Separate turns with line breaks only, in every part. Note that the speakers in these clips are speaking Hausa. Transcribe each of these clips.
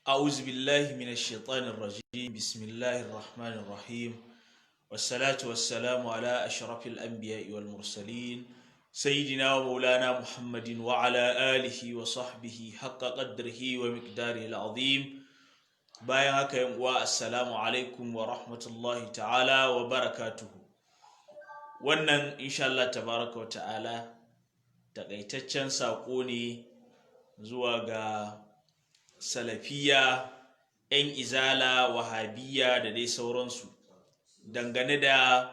أعوذ بالله من الشيطان الرجيم بسم الله الرحمن الرحيم والصلاة والسلام على أشرف الأنبياء والمرسلين سيدنا ومولانا محمد وعلى آله وصحبه حق قدره ومقداره العظيم bayan haka yan uwa assalamu alaikum wa rahmatullahi ta'ala wa barakatuhu. Wannan insha Allah tabaraka wa ta'ala takaitaccen saƙo ne zuwa ga salafiya, 'yan izala, wahabiyya da dai sauransu dangane da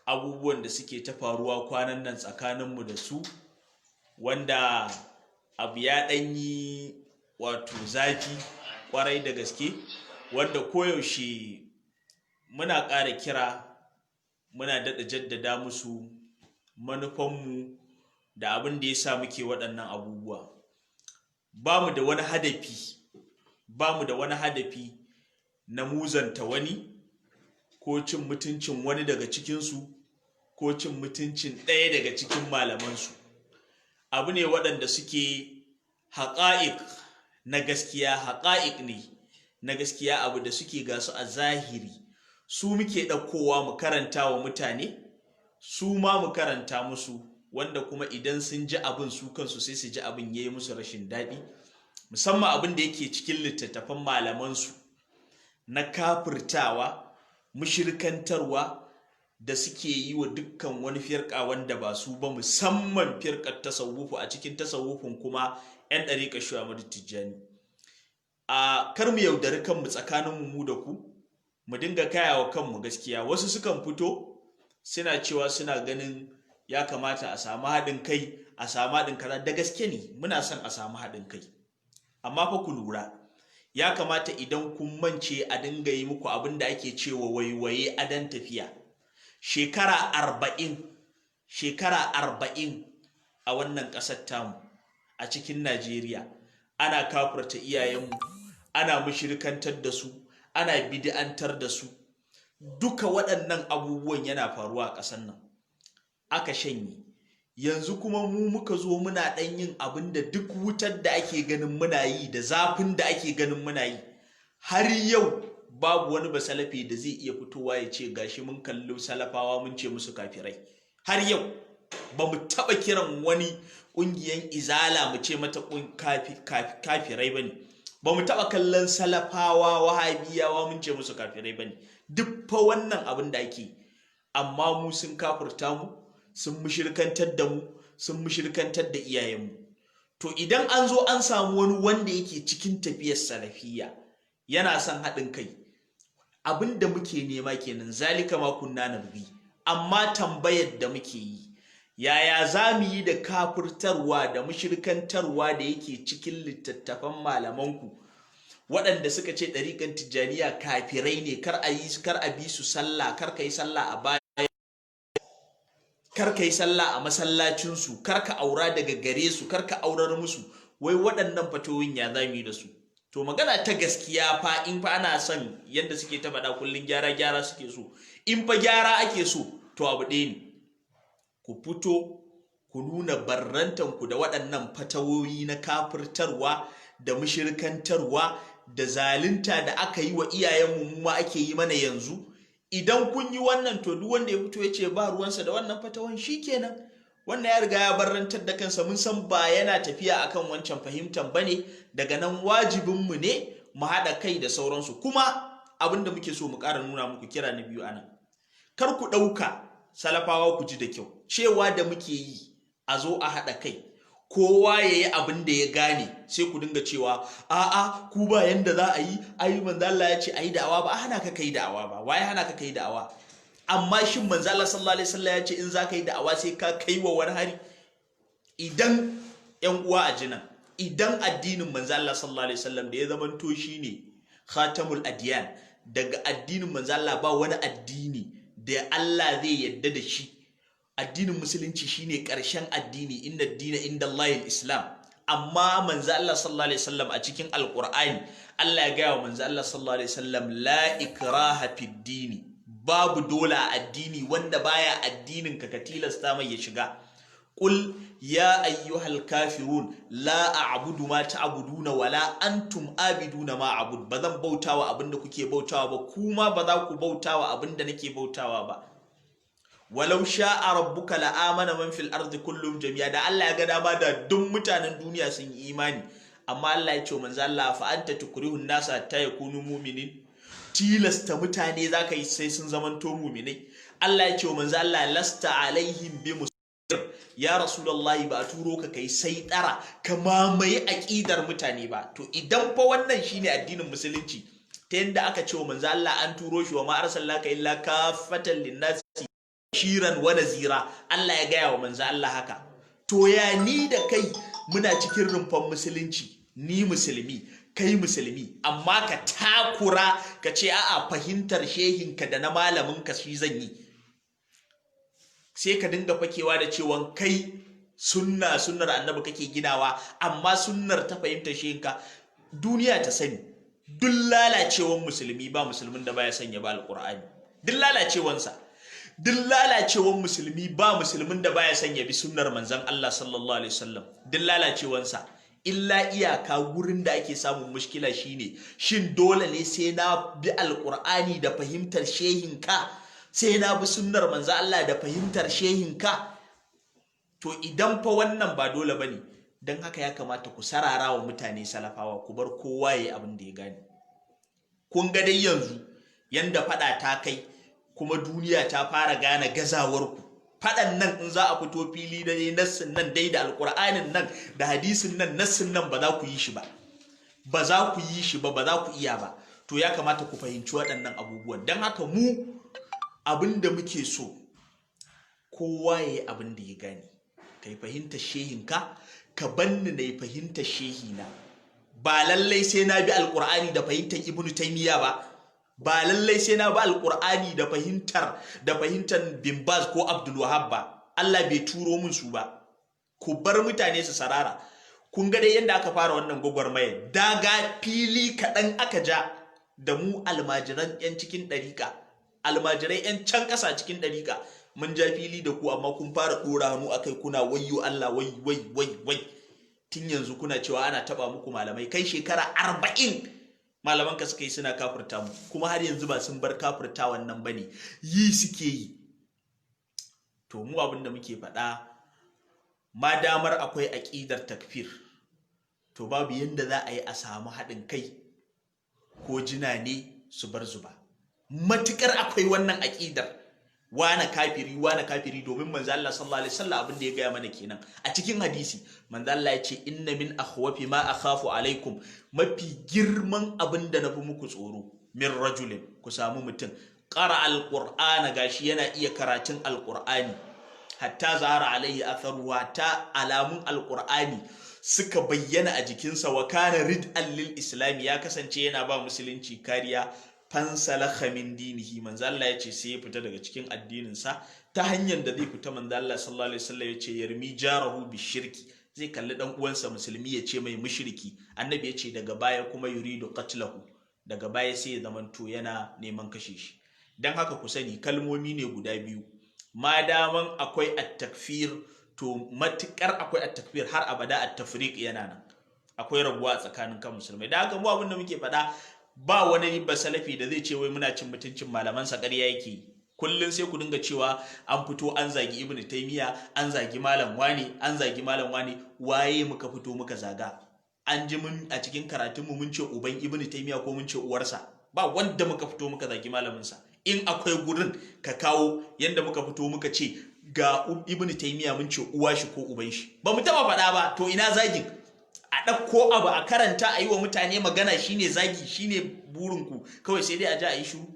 abubuwan da suke ta faruwa kwanan nan tsakaninmu da su, wanda abu ya ɗanyi wato zafi kwarai da gaske, wanda koyaushe muna ƙara kira, muna daɗa jaddada musu manufanmu da abin da ya sa muke waɗannan abubuwa. Ba mu da wani hadafi na muzanta wani ko cin mutuncin wani daga cikinsu ko cin mutuncin ɗaya daga cikin malamansu. Abu ne waɗanda suke haƙa'iq na gaskiya, haƙa'iq ne na gaskiya, abu da suke gasu a zahiri, su muke ɗaukowa mu karanta wa mutane, su ma mu karanta musu, wanda kuma idan sun ji abin su kansu sai su ji abin ya yi musu rashin daɗi, musamman abin da yake cikin littattafan malamansu na kafirtawa, mushirkantarwa da suke yi wa dukkan wani firka wanda ba su ba, musamman firkar tasawufu, a cikin tasawufin kuma 'yan ɗariƙar Shehu Ahmadu Tijjani. Kar mu yaudari kanmu tsakaninmu mu da ku, mu dinga kayawa kanmu gaskiya. Wasu sukan fito suna cewa suna ganin ya kamata a samu haɗin kai, a samu haɗin kaza. Da gaske ne muna son a samu haɗin kai, amma fa ku lura, ya kamata idan kun mance a dinga yi muku abin da ake cewa waiwaye adon tafiya. Shekara arba'in a wannan ƙasar tamu, a cikin Najeriya, ana kafirta iyayenmu, ana mushrikantar da su, ana bid'antar da su. Duka waɗannan abubuwan yana faruwa a ƙasar nan, aka shanye. Yanzu kuma mu muka zo muna ɗan yin abin da duk wutar da ake ganin muna yi da zafin da ake ganin muna yi, har yau babu wani basalafi da zai iya fitowa ya ce gashi mun kalli salafawa mun ce musu kafirai. Har yau ba mu taɓa kiran wani ƙungiyar izala mu ce mata kafirai ba ne, ba mu taɓa kallon salafawa wahabiyawa mun ce musu kafirai ba ne. Duk fa wannan abin da ake, amma mu sun kafirta mu, sun mushirkantar da mu, sun mushirkantar da iyayenmu. To idan an zo an samu wani wanda yake cikin tafiyar salafiyya yana son haɗin kai, abin da muke nema kenan, zalika ma kunna narbi. Amma tambayar da muke yi, yaya za mu yi da kafirtarwa da mushirkantarwa da yake cikin littattafan malamanku waɗanda suka ce ɗariƙan tijjaniya kafirai ne, kar a bi su sallah, kar ka yi sallah a baya, kar ka yi sallah a masallacinsu, kar ka aura daga gare su, kar ka aurar musu. Wai waɗannan fatoyin ya za mu yi da su? To magana ta gaskiya fa, in fa ana son yadda suke ta faɗa kullum gyara suke so, in fa gyara ake so, to abu ɗaya ne, ku fito ku nuna barrantanku da waɗannan fatawoyi na kafirtarwa da mushirkantarwa da zalunta da aka yi wa iyayenmu, mu ma ake yi mana yanzu. Idan kun yi wannan, to duk wanda ya fito ya ce ba ruwansa da wannan fatawan, shikenan, wannan ya riga ya barrantar da kansa. Mun san ba yana tafiya akan wancan fahimtar bane. Daga nan wajibinmu ne mu haɗa kai da sauransu. Kuma abin da muke so mu ƙara nuna muku, kira na biyu anan, kar ku ɗauka salafawa, ku ji da kyau, cewa da muke yi a zo a haɗa kai, kowa ya yi abin da ya gane, sai ku dinga cewa a'a ku ba yanda za a yi, ai manzo Allah ya ce ayi da'awa, ba a hana ka kai da'awa ba. Waye hana ka kai da'awa? Amma shin manzo Allah sallallahu alaihi wasallam ya ce in za ka yi da'awa sai ka kai wa wani hari? Idan ƴan uwa a jinan, idan addinin manzo Allah sallallahu alaihi wasallam da ya zamanto shine khatamul adiyan, daga addinin manzo Allah ba wani addini da Allah zai yadda da shi. Addinin musulunci shine ƙarshen addini, inna ad-dina inda Allahil Islam. Amma manzo Allah sallallahu alaihi wasallam a cikin alqur'ani, Allah ya gaya wa manzo Allah sallallahu alaihi wasallam, la ikraha fid dini, babu dole a addini. Wanda baya addinin ka tilasta mai ya shiga. qul ya ayyuhal kafirun la a'budu ma ta'buduna wala antum abiduna ma a'bud. Bazan bautawa abinda kuke bautawa ba, kuma ba za ku bautawa abinda nake bautawa ba. Walau sha'a rabbuka la'amana man fil ardi kullum jami'a. Da Allah ya ga dama da duk mutanen duniya sun yi imani, amma Allah ya ce manzo Allah fa anta tukrihun nasa ta yakunu mu'minin. Tilasta mutane zaka yi sai sun zamanto mu'minai. Allah ya ce manzo Allah lasta alaihim bi musir. Ya rasulullahi ba turo ka kai sai dara ka mamaye aqidar mutane ba. To idan fa wannan shine addinin musulunci, ta yanda aka ce manzo Allah an turo shi wa ma arsalnaka illa kafatan linnas shiran wa nazira, Allah ya gaya wa manzo Allah haka. To ya ni da kai muna cikin rumfan musulunci, ni musulmi kai musulmi, amma ka takura ka ce a'a fahimtar shehinka da na malaminka shi zan yi, sai ka dinga fakewa da cewa kai sunnar annabi kake ginawa, amma sunnar ta fahimtar shehinka. Duniya ta sani duk lalacewan musulmi ba musulmin da baya sanya ba alqur'ani, duk lalacewansa. Duk lalacewan musulmi ba musulmin da baya son ya bi sunnar manzon Allah sallallahu alaihi wasallam, duk lalacewansa. Illa iyaka gurin da ake samun mushkila shine, shin dole ne sai na bi alqur'ani da fahimtar shehinka, sai na bi sunnar manzon Allah da fahimtar shehinka? To idan fa wannan ba dole bane, dan haka ya kamata ku sarara wa mutane salafawa, ku bar kowa yayi abin da ya gane. Kun ga dai yanzu yanda fada ta kai, kuma duniya ta fara gane gazawarku. Faɗan nan in za a fito fili da nassin nan dai da alƙur'anin nan da hadisin nan, nassin nan ba za ku yi shi ba, ba za ku yi shi ba, ba za ku iya ba. To ya kamata ku fahimci waɗannan abubuwan. Don haka mu abin da muke so, kowa ya yi abin da ya gane. Ka yi fahimtar shehinka, ka banni na yi fahimtar shehina. Ba lallai sai na bi alƙur'ani da fahimtar Ibn Taymiyyah ba lallai sai na ba alqur'ani da fahimtar bin Baz ko Abdul Wahhab ba. Allah bai turo min su ba. Ku bar mutane su sarara. Kun ga dai yanda aka fara wannan gwagwarmaya, daga fili kaɗan aka ja da mu almajiran yan cikin ɗariƙa, almajirai yan can ƙasa cikin ɗariƙa, mun ja fili da ku, amma kun fara ɗora hannu akai kuna wayyo Allah wai tun yanzu kuna cewa ana taɓa muku malamai. Kai shekara 40 malaman ka suka yi suna kafirta mu, kuma har yanzu ba sun bar kafirta wannan bane, yi suke yi. To mu abin da muke faɗa, ma damar akwai aqidar takfir, to babu yanda za a yi a samu haɗin kai ko jina ne su bar zuba. Matukar akwai wannan aqidar wana kafiri, domin manzo Allah sallallahu alaihi wasallam abin da ya gaya mana kenan a cikin hadisi. Manzo Allah ya ce inna min akhwafi ma akhafu alaikum, mafi girman abin da nafi muku tsoro, min rajulin, ku samu mutum qara alqur'ana, gashi yana iya karatun alqur'ani, hatta zahara alaihi atharu, ta alamun alqur'ani suka bayyana a jikinsa, wa kana rid'an lil islam, ya kasance yana ba musulunci kariya, fansalakha min dinihi, manzo Allah yace sai ya fita daga cikin addinin sa. Ta hanyar da zai fita, manzo Allah sallallahu alaihi wasallam yace yarmi jarahu bishirki, zai kalli dan uwansa musulmi yace mai mushriki. Annabi yace daga baya kuma yuridu qatlahu, daga baya sai ya zamanto yana neman kashe shi. Dan haka ku sani kalmomi ne guda biyu, madaman akwai at-takfir, to matukar akwai at-takfir har abada at-tafriq yana nan, akwai rabuwa tsakanin kan musulmai. Da haka mu abin da muke faɗa, ba wani basalafi da zai ce wai muna cin mutuncin malaman sa, ƙarya yake. Kullun sai ku dinga cewa an fito an zagi Ibn Taymiyyah, an zagi malam wani, an zagi malam wani. Waye muka fito muka zaga? An ji mun a cikin karatun mu mun ce uban Ibn Taymiyyah ko mun ce uwarsa? Ba wanda muka fito muka zagi malamin sa. In akwai gurin ka kawo yanda muka fito muka ce ga Ibn Taymiyyah mun ce uwa shi ko uban shi, ba mu taba faɗa ba. To ina zagin? A ɗauko abu a karanta a yi wa mutane magana shine zagi, shine burinku kawai, sai dai a ja a yi shiru.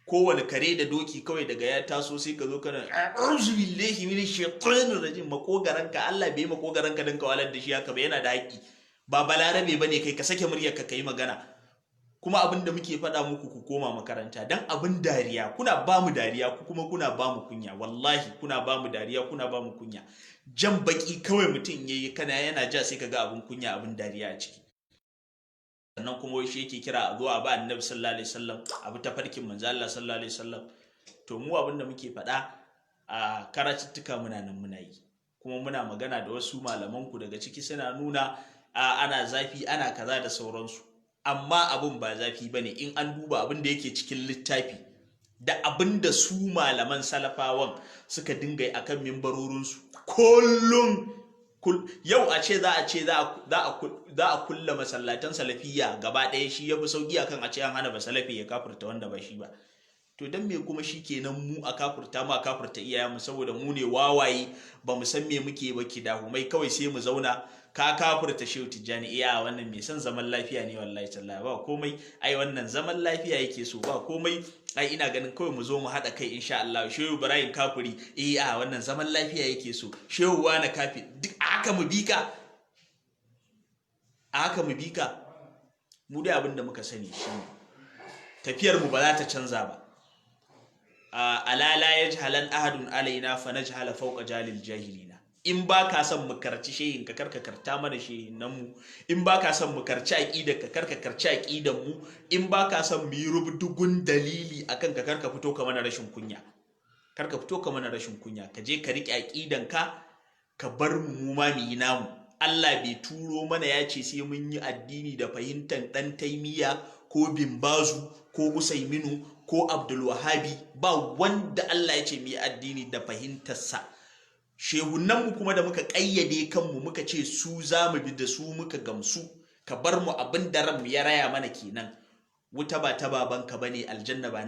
Kowane kare da doki kawai daga ya taso sai ka zo kana a'udhu billahi minash shaitanir rajim, makogaranka Allah bai makogaranka dan ka walar da shi haka ba, yana da haƙi. Ba balarabe bane kai, ka sake muryar ka kai magana. Kuma abin da muke faɗa muku, ku koma makaranta, dan abin dariya kuna ba mu dariya, ku kuma kuna ba mu kunya. Wallahi kuna ba mu dariya, kuna ba mu kunya. Jan baki kawai mutum yayi kana yana ja sai kaga abin kunya, abin dariya a ciki. Sannan kuma wai shi yake kira a zo a ba Annabi sallallahu alaihi wasallam, abu ta farkin manzo Allah sallallahu alaihi wasallam. To mu abin da muke faɗa a karatuttuka muna nan muna yi, kuma muna magana da wasu malamanku daga ciki suna nuna ana zafi ana kaza da sauransu, amma abin ba zafi bane in an duba abin da yake cikin littafi da abin da su malaman salafawan suka dinga yi akan mimbarorinsu kullum. Yau a ce za a kulla masallatan salafiya gaba ɗaya, shi ya fi sauki akan a ce an hana basalafi ya kafirta wanda ba shi ba. To dan me kuma shi kenan mu a kafirta mu a kafirta iyayenmu saboda mu ne wawaye ba mu san me muke ba, kidahumai kawai sai mu zauna ka kafirta Shehu Tijjani, iya wannan mai son zaman lafiya ne wallahi tallahi ba komai, ai wannan zaman lafiya yake so ba komai, ai ina ganin kawai mu zo mu haɗa kai insha Allah. Shehu Ibrahim kafiri, wannan zaman lafiya yake so. Shehu wani kafi, duk aka mu bika, aka mu bika. Mu dai abin da muka sani shine tafiyar mu ba za ta canza ba. Ala la yajhalan ahadun alaina fa najhala fawqa jalil jahilina. In ba ka son mu karci shehin ka karka karta mana shehinan mu, in ba ka son mu karci aqidar ka karka karci aqidan mu, in ba ka son mu yi rubdugun dalili akan ka karka fito ka mana rashin kunya, karka fito ka mana rashin kunya, ka je ka rike aqidan ka ka bar mu ma mu yi namu. Allah bai turo mana ya ce sai mun yi addini da fahimtar dan Taimiya ko Bin Bazu ko Usaiminu ko Abdul Wahabi, ba wanda Allah ya ce mu yi addini da fahimtarsa. Shehunanmu kuma da muka ƙayyade kanmu muka ce su za mu bi da su muka gamsu, ka bar mu abin da ranmu ya raya mana kenan. Wuta ba ta babanka bane, aljanna ba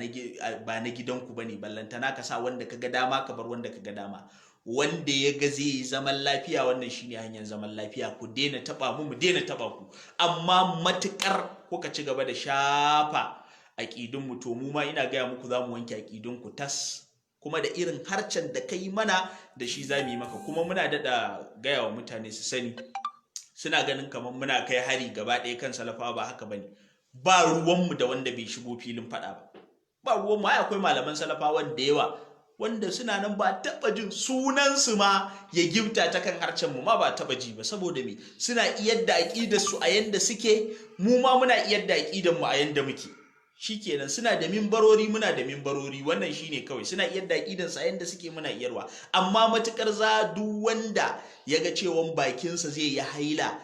na gidanku bane, ballantana ka sa wanda ka ga dama ka bar wanda ka ga dama. Wanda ya ga zai zaman lafiya, wannan shine hanyar zaman lafiya. Ku daina taba mu daina taba ku, amma matukar kuka ci gaba da shafa aqidunmu to mu ma ina gaya muku za mu wanke aqidunku tas, kuma da irin harcen da kai mana da shi za mu yi maka. Kuma muna daɗa gaya wa mutane su sani, suna ganin kamar muna kai hari gaba ɗaya kan salafawa, ba haka bane. Ba ruwanmu da wanda bai shigo filin faɗa ba ruwanmu. Ai akwai malaman salafawan da yawa wanda suna nan ba taɓa jin sunansu ma ya gifta ta kan harcen mu ma ba taɓa ji ba, saboda me suna iyar da aƙidar su a yanda suke, mu ma muna iyar da aƙidar mu a yanda muke. Shikenan, suna da mimbarori muna da mimbarori, wannan shine kawai. Suna iyar da aqidan sa yanda suke muna iyarwa, amma matukar za duk wanda yaga cewa bakinsa zai yi haila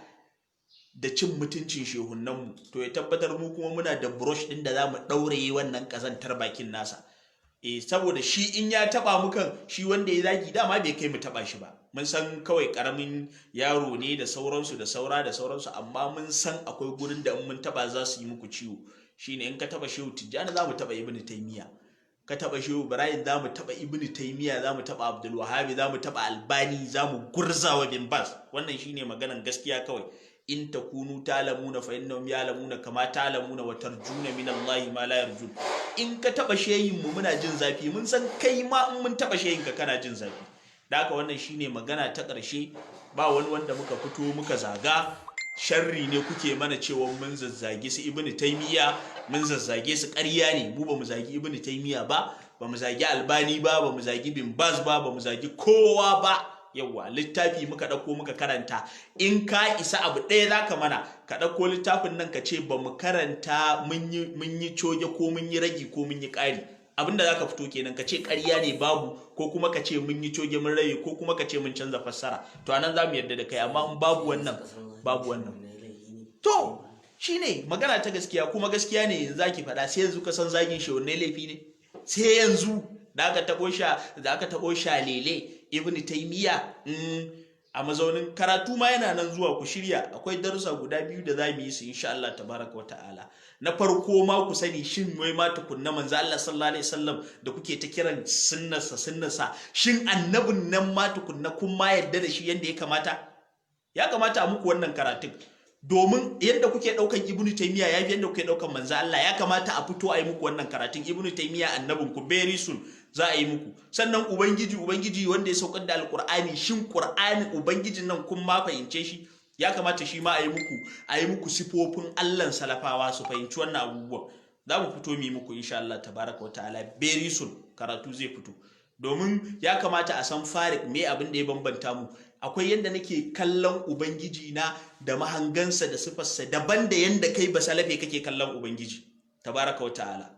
da cin mutuncin shehunan mu, to ya tabbatar mu kuma muna da brush din da zamu dauraye wannan kazantar bakin nasa. Saboda shi in ya taba mu kan shi wanda ya zagi dama bai kai mu taba shi ba. Mun san kawai karamin yaro ne da sauransu da sauransu, amma mun san akwai gurin da in mun taba za su yi muku ciwo. Shine in ka taba Shehu Tijjani za mu taba Ibn Taymiya, ka taba Shehu Ibrahim za mu taba Ibn Taymiya, za mu taba Abdul Wahhab, za mu taba Albani, za mu gurzawa Bin Baz. Wannan shine maganan gaskiya kawai. In takunu ta'lamuna fa innahum ya'lamuna kama ta'lamuna wa tarjuna min Allah ma la yarjun. In ka taba shehin mu muna jin zafi, mun san kai ma in mun taba shehin ka kana jin zafi. Da haka wannan shine magana ta ƙarshe. Ba wani wanda muka fito muka zaga, sharri ne kuke mana cewa mun zazzage su Ibn Taymiya, mun zazzage su. ƙarya ne, mu ba mu zagi Ibn Taymiya ba, ba mu zagi Albani ba, ba mu zagi Bin Baz ba, ba mu zagi kowa ba. Yawwa, littafi muka ɗauko muka karanta. In ka isa abu ɗaya zaka mana, ka ɗauko littafin nan ka ce ba mu karanta mun yi coge ko mun yi ragi ko mun yi ƙari. Abinda zaka fito kenan, ka ce ƙarya ne babu, ko kuma ka ce mun yi coge mun rage, ko kuma ka ce mun canza fassara. To anan za mu yarda da kai, amma in babu wannan to shine magana ta gaskiya. Kuma gaskiya ne yanzu zaki faɗa, sai yanzu ka san zagin shehunai laifi ne, sai yanzu da aka taɓo shalele Ibn Taymiya a mazaunin karatu ma yana nan zuwa. Ku shirya, akwai darussa guda biyu da za mu yi su insha Allah tabaraka wa ta'ala. Na farko ma ku sani, shin wai ma tukunna manzo Allah sallallahu alaihi wasallam da kuke ta kiran sunnarsa, shin annabin nan ma tukunna kun ma yadda da shi yanda ya kamata a muku wannan karatun. Domin yadda kuke daukan Ibn Taymiya yafi yadda kuke daukan manzo Allah. Ya kamata a fito a yi muku wannan karatun. Ibn Taymiya annabin ku very soon za a yi muku. Sannan ubangiji wanda ya saukar da alqur'ani, shin qur'ani ubangijin nan kun ma fahimce shi? Ya kamata shi ma a yi muku sifofin Allah salafawa su fahimci wannan abubuwan. Za mu fito mu yi muku insha Allah tabaraka wa ta'ala very soon, karatu zai fito. Domin ya kamata a san farik me abin da ya bambanta mu. Akwai yanda nake kallon ubangiji na da mahangansa da sifarsa daban da yanda kai ba salafe kake kallon ubangiji tabaraka wa ta'ala.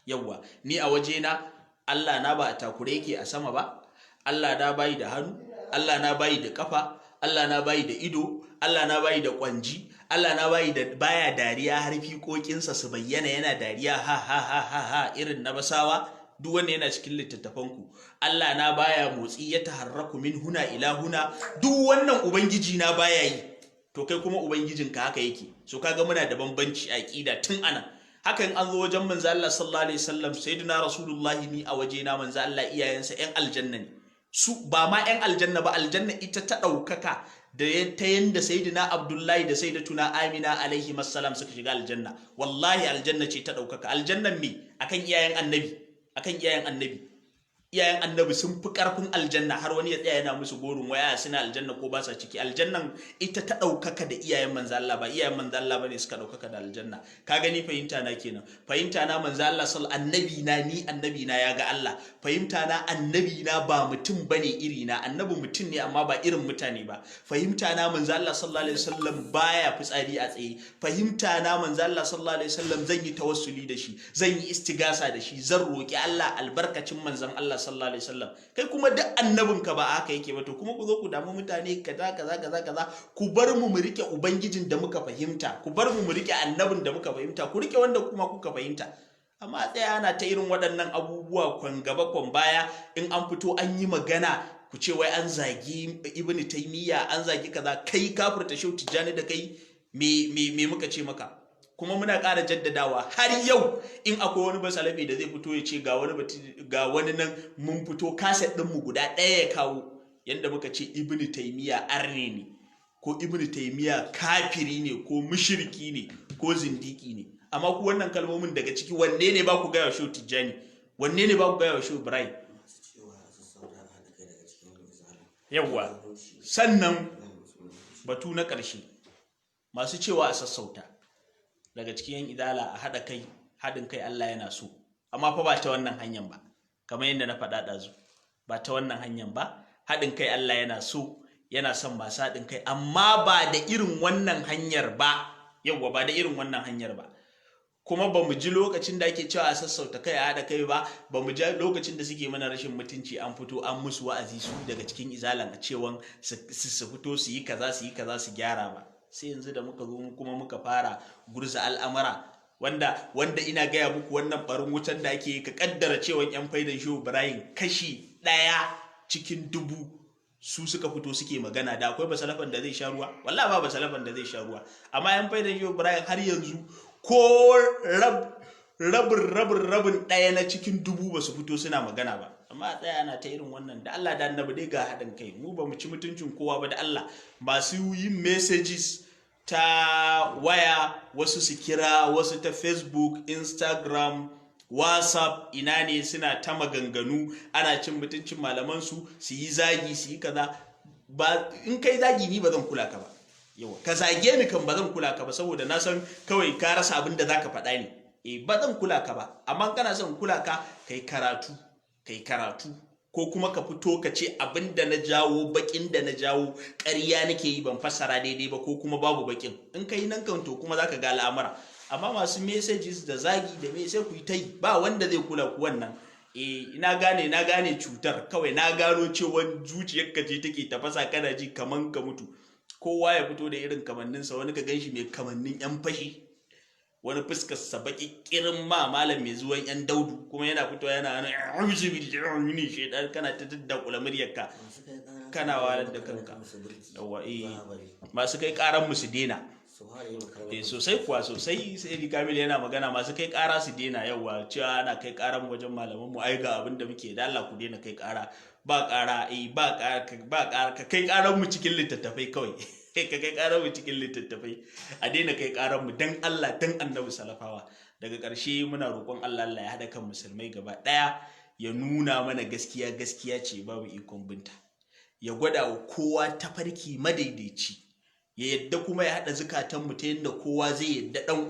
Yawwa, ni a waje na Allah na ba a takure yake a sama ba, Allah da bai da hannu, Allah na bayi da kafa, Allah na bayi da ido, Allah na bayi da kwanji, Allah na bayi da baya dariya har fiƙoƙinsa su bayyana yana dariya ha ha ha ha ha irin na basawa, duk wanda yana cikin littattafanku. Allah na baya motsi, ya taharraku min huna ila huna, duk wannan ubangiji na baya yi. To kai kuma ubangijinka haka yake. So kaga muna da bambanci a aqida tun ana. Hakan an zo wajen manzo Allah sallallahu alaihi wasallam, sayyidina rasulullahi ni a waje na manzo Allah iyayensa ƴan aljanna ne. Su ba ma ƴan aljanna ba, aljanna ita ta ɗaukaka da ta yanda sayyidina Abdullahi da sayyidatuna Amina alaihi assalam suka shiga aljanna. Wallahi aljanna ce ta ɗaukaka. Aljannan me? Akan iyayen annabi. Akan iyayen annabi. Iyayen annabi sun fi karfin aljanna, har wani ya tsaya yana musu gorin waya suna aljanna ko ba sa ciki. Aljannan ita ta ɗaukaka da iyayen manzo Allah, ba iyayen manzo Allah bane suka ɗaukaka da aljanna. Ka gani fahimta na kenan. Fahimta na manzo Allah annabi na ni annabi na ya ga Allah. Fahimta na annabi na ba mutum bane iri na, annabi mutum ne amma ba irin mutane ba. Fahimta na manzo Allah sallallahu alaihi wasallam baya fitsari a tsaye. Fahimta na manzo Allah sallallahu alaihi wasallam zan yi tawassuli da shi, zan yi istigasa da shi, zan roki Allah albarkacin manzon Allah sallallahu alaihi wasallam. Kai kuma duk annabinka ba haka yake ba, to kuma ku zo ku damu mutane kaza kaza kaza kaza. Ku bar mu rike ubangijin da muka fahimta, ku bar mu rike annabin da muka fahimta, ku rike wanda kuma kuka fahimta. Amma tsaya ana ta irin waɗannan abubuwa kwan gaba kwan baya, in an fito an yi magana ku ce wai an zagi Ibn Taymiyyah, an zagi kaza. Kai kafirta Shehu Tijjani da kai me muka ce maka? Kuma muna ƙara jaddadawa har yau in akwai wani basalafi da zai fito ya ce ga wani nan mun fito kaset ɗinmu guda ɗaya ya kawo, yadda muka ce Ibn Taymiyyah arne ne, ko Ibn Taymiyyah kafiri ne, ko mushriki ne, ko zindiki ne. Amma ku wannan kalmomin daga ciki wanne ne ba ku gaya wa Shehu Tijjani, wanne ne ba ku gaya wa Shehu Ibrahim? Yawwa. Sannan batu na ƙarshe, masu cewa a sassauta daga cikin yan idala a haɗin kai Allah yana so, amma fa ba ta wannan hanyar ba, kamar yadda na faɗa ɗazu, ba ta wannan hanyar ba. Haɗin kai Allah yana so, yana son masu haɗin kai, amma ba da irin wannan hanyar ba. Yawwa, ba da irin wannan hanyar ba. Kuma ba mu ji lokacin da ake cewa a sassauta kai a haɗa kai ba, ba mu ji lokacin da suke mana rashin mutunci an fito an musu wa'azi su daga cikin izalan a cewan su fito su yi kaza su gyara ba. Sai yanzu da muka zo kuma muka fara gurza al'amara, wanda ina gaya muku wannan barin wutan da ake ka kaddara cewa yan faidan Shehu Ibrahim kashi 1 cikin 1000 su suka fito suke magana. Da akwai basalafan da zai sha ruwa? Wallahi ba basalafan da zai sha ruwa. Amma yan faidan Shehu Ibrahim har yanzu ko rabin ɗaya na cikin 1000 ba su fito suna magana ba. Amma a tsaya ana ta irin wannan. Da Allah da annabi dai ga haɗin kai, mu ba mu ci mutuncin kowa ba. Da Allah masu yin messages ta waya, wasu su kira wasu ta Facebook, Instagram, WhatsApp, ina ne suna ta maganganu, ana cin mutuncin malamansu, su yi zagi su yi kaza. Ba in kai zagi ni ba zan kula ka ba. Yawa, ka zage ni kan ba zan kula ka ba, saboda na san kawai ka rasa abin da zaka faɗa ne. Ba zan kula ka ba, amma kana son kula ka kai karatu, ko kuma ka fito ka ce abin da na jawo, bakin da na jawo ƙarya nake yi, ban fassara daidai ba, ko kuma babu bakin. In kai nan kan to kuma zaka ga al'amura. Amma masu messages da zagi da me sai ku yi ta yi, ba wanda zai kula ku wannan. Na gane cutar, kawai na gano cewa zuciyarka ce take tafasa, kana ji kaman ka mutu. Kowa ya fito da irin kamanninsa, wani ka ganshi mai kamannin yan fashi, wani fuskar sa baki kirin malam mai zuwan yan daudu, kuma yana fitowa yana ne shedan, kana ta daddakula muryarka, kana walar da kanka. Yawa, masu kai karan mu su dena. Sosai kuwa, sosai. Sai Kamil yana magana, masu kai kara su dena. Yawa, cewa ana kai karan wajen malaman mu, ai ga abin da muke, da Allah ku dena kai kara. Ba kara, ka kai karan mu cikin littattafai kawai. Ka kai karan mu cikin littattafai, a daina kai karan mu dan Allah, dan Annabi salafawa. Daga ƙarshe muna roƙon Allah ya haɗa kan musulmai gaba ɗaya, ya nuna mana gaskiya ce babu ikon binta, ya gwada wa kowa tafarki madaidaici, ya yadda kuma ya haɗa zukatan mu ta yadda kowa zai yadda dan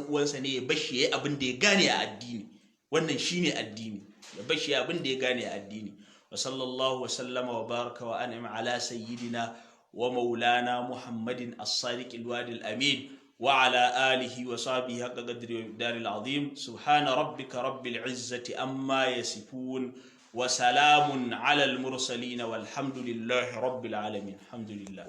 uwansa ne, ya bashi yayi abin da ya gane a addini. Wannan shine addini, ya bashi abin da ya gane a addini. Wa sallallahu wa sallama wa baraka wa an'ama ala sayyidina wa maulana Muhammadin as-sadiq al-wadi al-amin wa ala alihi wa sahbihi haqqa qadri wa miqdaril azim. Subhana rabbika rabbil izzati amma yasifun wa salamun alal mursalin walhamdulillahi rabbil alamin. Alhamdulillah.